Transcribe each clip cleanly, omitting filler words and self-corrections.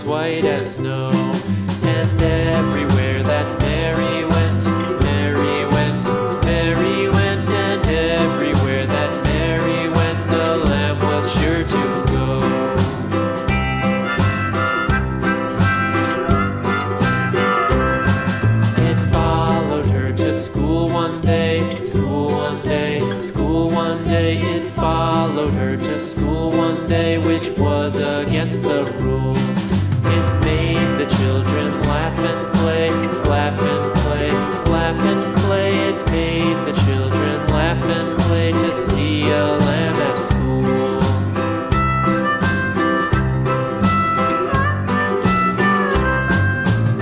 was white as snow. And everywhere that Mary went, Mary went, Mary went, and everywhere that Mary went, the lamb was sure to go. It followed her to school one day, school one day, school one day. It followed her to school one day, which was against the rules. It made the children laugh and play, laugh and play, laugh and play. It made the children laugh and play to see a lamb at school.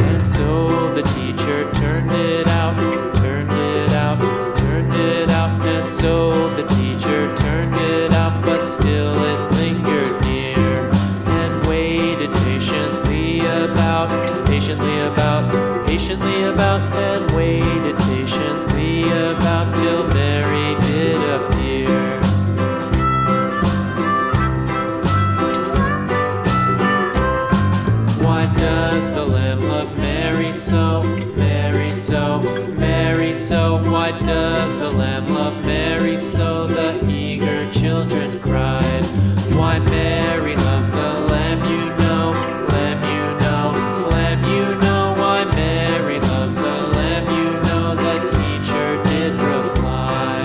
And so the teacher turned it out, turned it out, turned it out. And so the teacher turned it out, but still it lingered near and waited patiently about, and waited patiently about till Mary did appear. Why does the lamb love Mary so, Mary so, Mary so? Why does the lamb love Mary so? The eager children cried. Why Mary loves the lamb, you know, lamb, you know, lamb, you know. Why Mary loves the lamb, you know, the teacher did reply.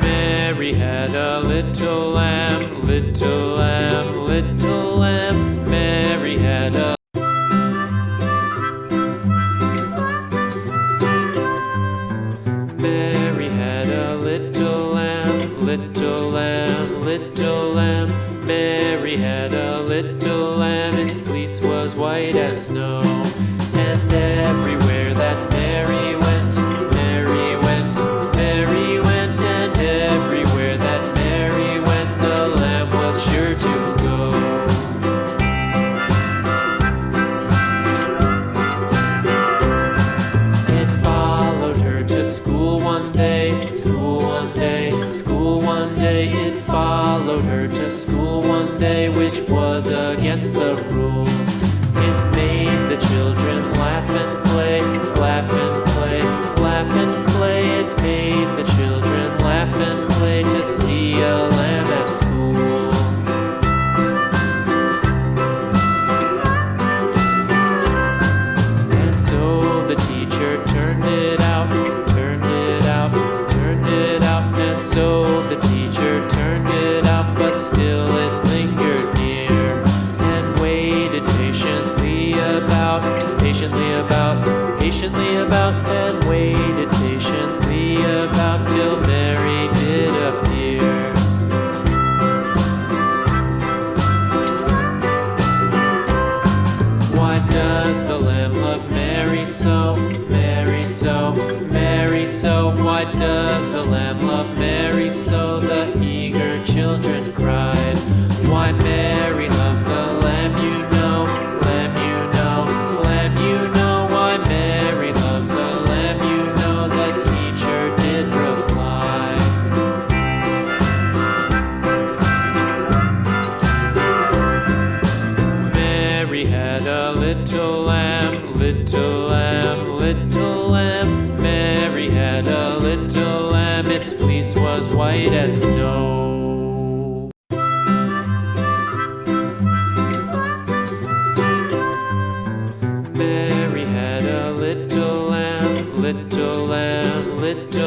Mary had a little lamb, little lamb, little lamb. Mary had a Mary had a little lamb, little lamb, little lamb. Mary had a little lamb, its fleece was white as snow. And everywhere that Mary went, Mary went, Mary went, and everywhere that Mary went, the lamb was sure to go. It followed her to school one day, school one day, school one day. It followed her to school one day, which was against the rules. It made the children laugh and play, laugh and play, laugh and play. It made the children laugh and play to see a lamb at school. And so the teacher turned it out, turned it out, turned it out. And so the teacher turned it out, but still it lingered near and waited patiently about, and waited patiently about till Mary did appear. Why does the lamb love Mary so, Mary so, Mary so? Why does the lamb love Mary so? The eager children cried. Why Mary loves the lamb, you know, lamb, you know, lamb, you know. Why Mary loves the lamb, you know, the teacher did reply. Mary had a little lamb, little lamb, little lamb. Mary had a little lamb, its fleece was white as snow. Mary had a little lamb, little lamb, little